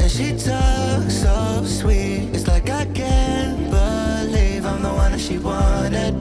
and she talks so sweet. It's like I can't believe I'm the one that she wanted.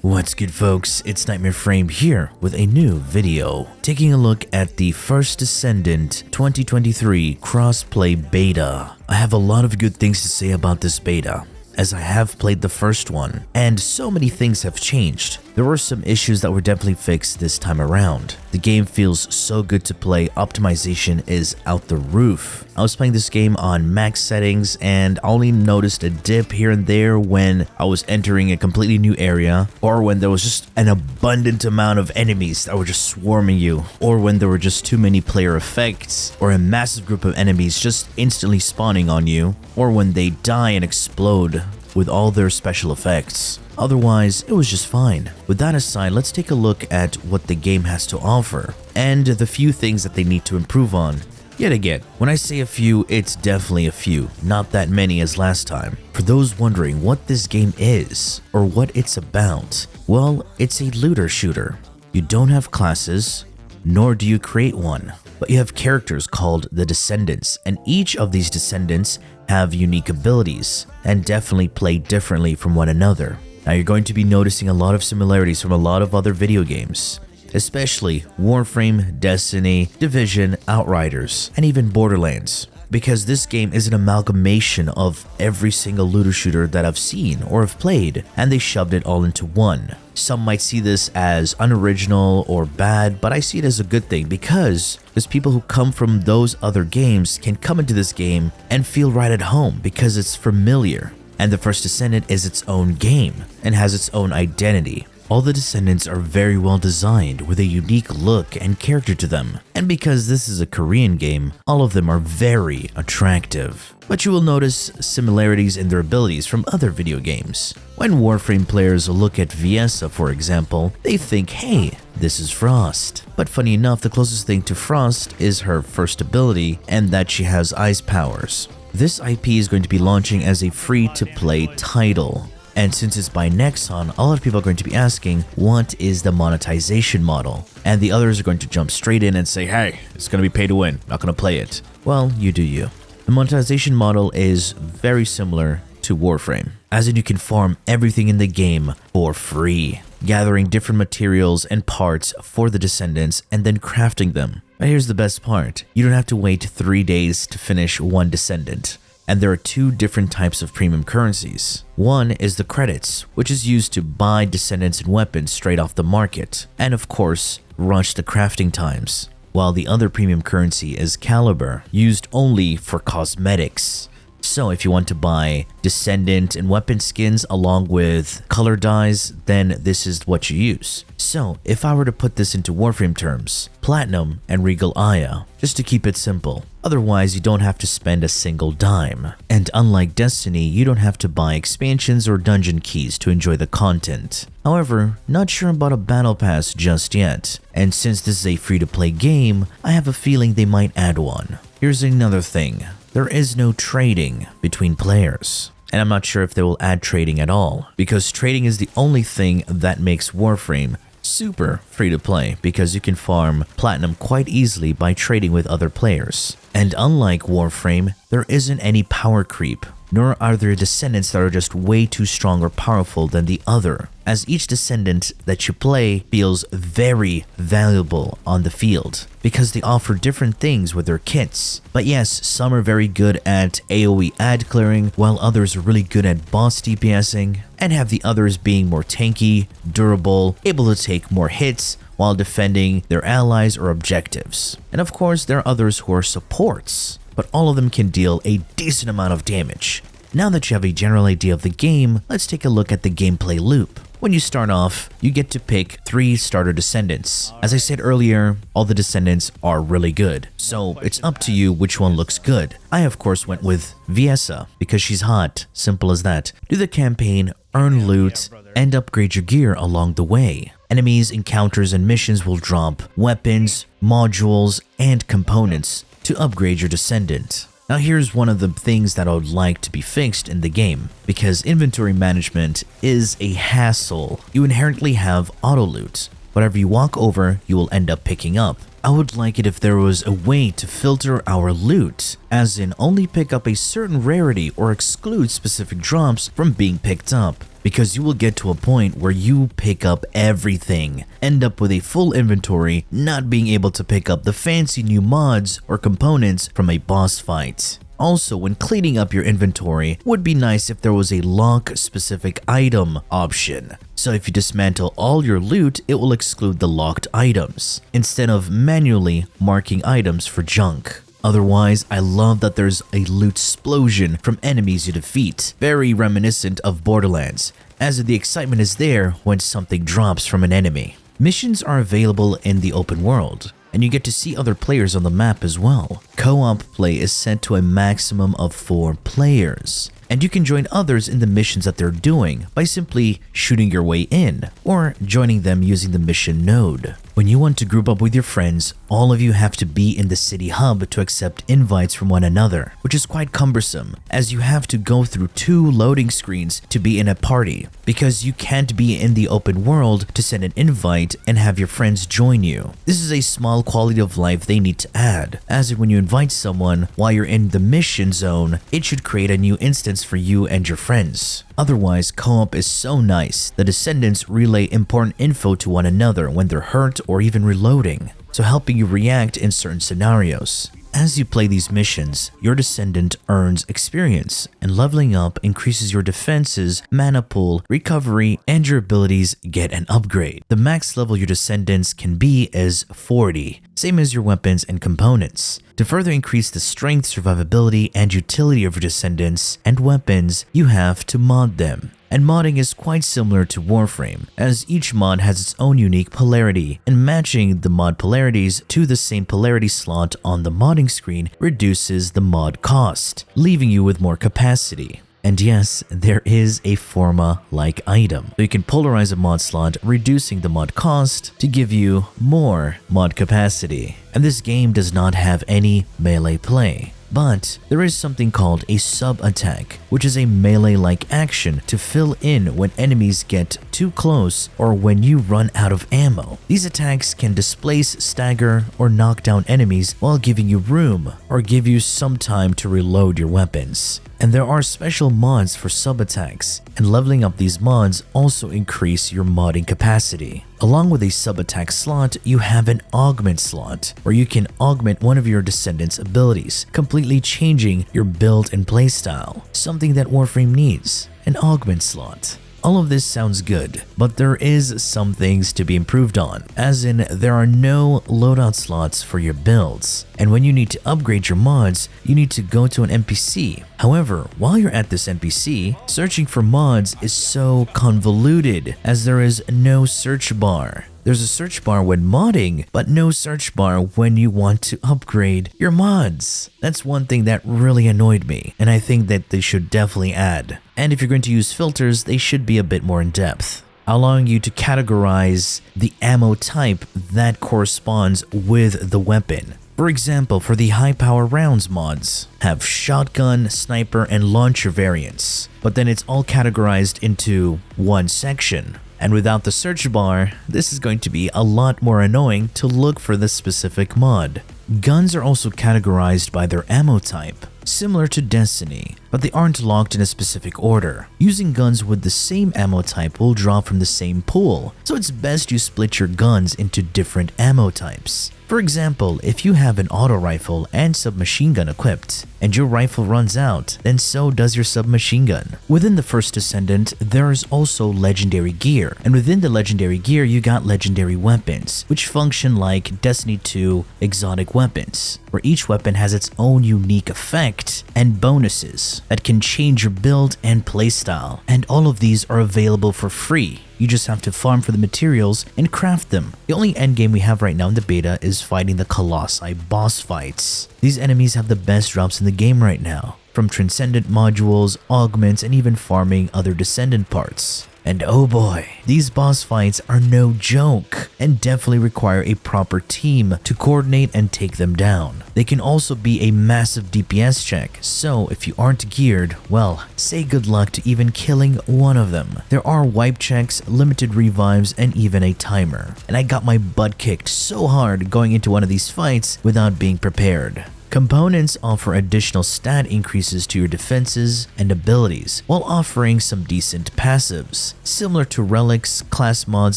What's good, folks? It's Nightmare Frame here with a new video, taking a look at the First Descendant 2023 crossplay beta. I have a lot of good things to say about this beta, as I have played the first one, and so many things have changed. There were some issues that were definitely fixed this time around. The game feels so good to play, optimization is out the roof. I was playing this game on max settings and I only noticed a dip here and there when I was entering a completely new area, or when there was just an abundant amount of enemies that were just swarming you, or when there were just too many player effects, or a massive group of enemies just instantly spawning on you, or when they die and explode with all their special effects. Otherwise, it was just fine. With that aside, let's take a look at what the game has to offer, and the few things that they need to improve on. Yet again, when I say a few, it's definitely a few, not that many as last time. For those wondering what this game is, or what it's about, well, it's a looter shooter. You don't have classes, nor do you create one, but you have characters called the Descendants, and each of these Descendants have unique abilities, and definitely play differently from one another. Now you're going to be noticing a lot of similarities from a lot of other video games, especially Warframe, Destiny, Division, Outriders, and even Borderlands, because this game is an amalgamation of every single looter shooter that I've seen or have played, and they shoved it all into one. Some might see this as unoriginal or bad, but I see it as a good thing because there's people who come from those other games can come into this game and feel right at home because it's familiar. And the First Descendant is its own game and has its own identity. All the Descendants are very well designed with a unique look and character to them. And because this is a Korean game, all of them are very attractive. But you will notice similarities in their abilities from other video games. When Warframe players look at VIDS, for example, they think, hey, this is Frost. But funny enough, the closest thing to Frost is her first ability, and that she has ice powers. This IP is going to be launching as a free-to-play title. And since it's by Nexon, a lot of people are going to be asking, what is the monetization model? And the others are going to jump straight in and say, hey, it's going to be pay to win, not going to play it. Well, you do you. The monetization model is very similar to Warframe, as in you can farm everything in the game for free, gathering different materials and parts for the Descendants and then crafting them. But here's the best part, you don't have to wait 3 days to finish one Descendant. And there are two different types of premium currencies. One is the credits, which is used to buy Descendants and weapons straight off the market, and of course, rush the crafting times. While the other premium currency is caliber, used only for cosmetics. So if you want to buy Descendant and weapon skins along with color dyes, then this is what you use. So if I were to put this into Warframe terms, Platinum and Regal Aya, just to keep it simple. Otherwise, you don't have to spend a single dime. And unlike Destiny, you don't have to buy expansions or dungeon keys to enjoy the content. However, not sure about a battle pass just yet. And since this is a free-to-play game, I have a feeling they might add one. Here's another thing. There is no trading between players. And I'm not sure if they will add trading at all, because trading is the only thing that makes Warframe super free to play, because you can farm platinum quite easily by trading with other players. And unlike Warframe, there isn't any power creep, nor are there Descendants that are just way too strong or powerful than the other, as each Descendant that you play feels very valuable on the field, because they offer different things with their kits. But yes, some are very good at AoE ad clearing, while others are really good at boss DPSing, and have the others being more tanky, durable, able to take more hits while defending their allies or objectives. And of course, there are others who are supports, but all of them can deal a decent amount of damage. Now that you have a general idea of the game, let's take a look at the gameplay loop. When you start off, you get to pick 3 starter Descendants. As I said earlier, all the Descendants are really good, so it's up to you which one looks good. I of course went with VIDS because she's hot, simple as that. Do the campaign, earn loot, and upgrade your gear along the way. Enemies, encounters, and missions will drop weapons, modules, and components to upgrade your Descendant. Now here's one of the things that I would like to be fixed in the game, because inventory management is a hassle. You inherently have auto loot. Whatever you walk over, you will end up picking up. I would like it if there was a way to filter our loot, as in only pick up a certain rarity or exclude specific drops from being picked up, because you will get to a point where you pick up everything, end up with a full inventory, not being able to pick up the fancy new mods or components from a boss fight. Also, when cleaning up your inventory, would be nice if there was a lock specific item option. So if you dismantle all your loot, it will exclude the locked items, instead of manually marking items for junk. Otherwise, I love that there's a loot explosion from enemies you defeat, very reminiscent of Borderlands, as the excitement is there when something drops from an enemy. Missions are available in the open world, and you get to see other players on the map as well. Co-op play is set to a maximum of 4 players, and you can join others in the missions that they're doing by simply shooting your way in or joining them using the mission node. When you want to group up with your friends, all of you have to be in the city hub to accept invites from one another, which is quite cumbersome as you have to go through 2 loading screens to be in a party, because you can't be in the open world to send an invite and have your friends join you. This is a small quality of life they need to add, as in when you invite someone while you're in the mission zone, it should create a new instance for you and your friends. Otherwise, co-op is so nice. The Descendants relay important info to one another when they're hurt or even reloading, so helping you react in certain scenarios. As you play these missions, your Descendant earns experience, and leveling up increases your defenses, mana pool, recovery, and your abilities get an upgrade. The max level your Descendants can be is 40, same as your weapons and components. To further increase the strength, survivability, and utility of your Descendants and weapons, you have to mod them. And modding is quite similar to Warframe, as each mod has its own unique polarity, and matching the mod polarities to the same polarity slot on the modding screen reduces the mod cost, leaving you with more capacity. And yes, there is a Forma-like item, so you can polarize a mod slot, reducing the mod cost to give you more mod capacity. And this game does not have any melee play. But there is something called a sub-attack, which is a melee-like action to fill in when enemies get too close or when you run out of ammo. These attacks can displace, stagger, or knock down enemies while giving you room or give you some time to reload your weapons. And there are special mods for sub-attacks, and leveling up these mods also increase your modding capacity. Along with a sub-attack slot, you have an augment slot, where you can augment one of your Descendants' abilities, completely changing your build and playstyle, something that Warframe needs, an augment slot. All of this sounds good, but there is some things to be improved on, as in there are no loadout slots for your builds, and when you need to upgrade your mods, you need to go to an NPC. However, while you're at this NPC, searching for mods is so convoluted, as there is no search bar. There's a search bar when modding, but no search bar when you want to upgrade your mods. That's one thing that really annoyed me, and I think that they should definitely add. And if you're going to use filters, they should be a bit more in depth, allowing you to categorize the ammo type that corresponds with the weapon. For example, for the high power rounds mods, have shotgun, sniper, and launcher variants, but then it's all categorized into one section. And without the search bar, this is going to be a lot more annoying to look for the specific mod. Guns are also categorized by their ammo type, similar to Destiny, but they aren't locked in a specific order. Using guns with the same ammo type will draw from the same pool, so it's best you split your guns into different ammo types. For example, if you have an auto rifle and submachine gun equipped, and your rifle runs out, then so does your submachine gun. Within the First Descendant, there is also legendary gear, and within the legendary gear you got legendary weapons, which function like Destiny 2 exotic weapons, where each weapon has its own unique effect and bonuses that can change your build and playstyle, and all of these are available for free. You just have to farm for the materials and craft them. The only endgame we have right now in the beta is fighting the Colossi boss fights. These enemies have the best drops in the game right now, from Transcendent modules, augments, and even farming other Descendant parts. And oh boy, these boss fights are no joke and definitely require a proper team to coordinate and take them down. They can also be a massive DPS check, so if you aren't geared, well, say good luck to even killing one of them. There are wipe checks, limited revives, and even a timer. And I got my butt kicked so hard going into one of these fights without being prepared. Components offer additional stat increases to your defenses and abilities, while offering some decent passives, similar to relics, class mods,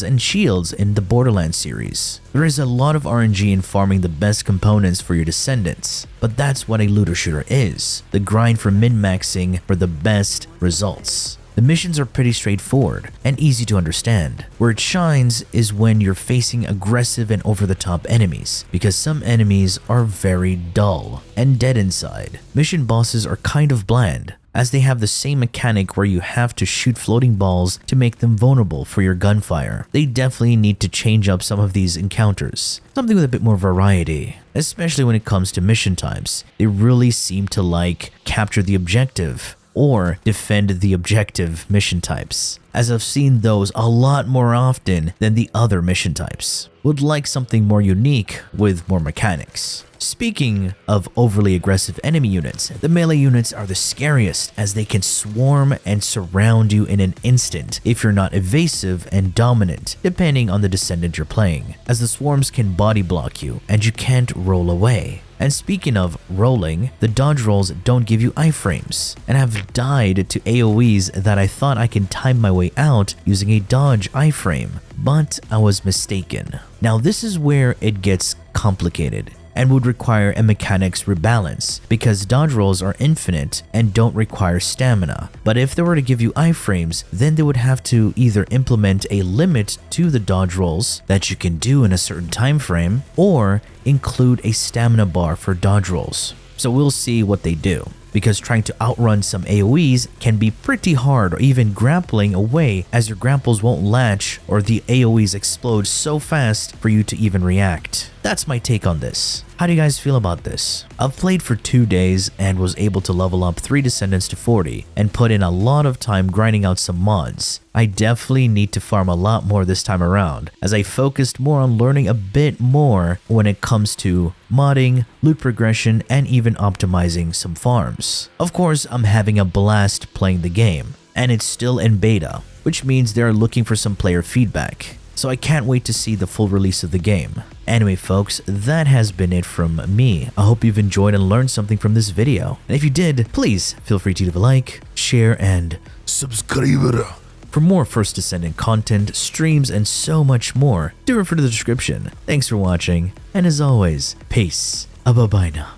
and shields in the Borderlands series. There is a lot of RNG in farming the best components for your descendants, but that's what a looter shooter is, the grind for min-maxing for the best results. The missions are pretty straightforward and easy to understand. Where it shines is when you're facing aggressive and over-the-top enemies, because some enemies are very dull and dead inside. Mission bosses are kind of bland, as they have the same mechanic where you have to shoot floating balls to make them vulnerable for your gunfire. They definitely need to change up some of these encounters, something with a bit more variety, especially when it comes to mission types. They really seem to like capture the objective or defend the objective mission types, as I've seen those a lot more often than the other mission types. Would like something more unique with more mechanics. Speaking of overly aggressive enemy units, the melee units are the scariest, as they can swarm and surround you in an instant if you're not evasive and dominant, depending on the descendant you're playing, as the swarms can body block you and you can't roll away. And speaking of rolling, the dodge rolls don't give you iframes, and I've died to AoEs that I thought I can time my way out using a dodge iframe, but I was mistaken. Now this is where it gets complicated and would require a mechanics rebalance, because dodge rolls are infinite and don't require stamina. But if they were to give you iframes, then they would have to either implement a limit to the dodge rolls that you can do in a certain time frame, or include a stamina bar for dodge rolls. So we'll see what they do, because trying to outrun some AoEs can be pretty hard, or even grappling away, as your grapples won't latch or the AoEs explode so fast for you to even react. That's my take on this. How do you guys feel about this? I've played for 2 days and was able to level up 3 descendants to 40 and put in a lot of time grinding out some mods. I definitely need to farm a lot more this time around, as I focused more on learning a bit more when it comes to modding, loot progression, and even optimizing some farms. Of course, I'm having a blast playing the game, and it's still in beta, which means they're looking for some player feedback. So I can't wait to see the full release of the game. Anyway folks, that has been it from me. I hope you've enjoyed and learned something from this video. And if you did, please feel free to leave a like, share, and subscribe. For more First Descendant content, streams, and so much more, do refer to the description. Thanks for watching, and as always, peace. Bye-bye now.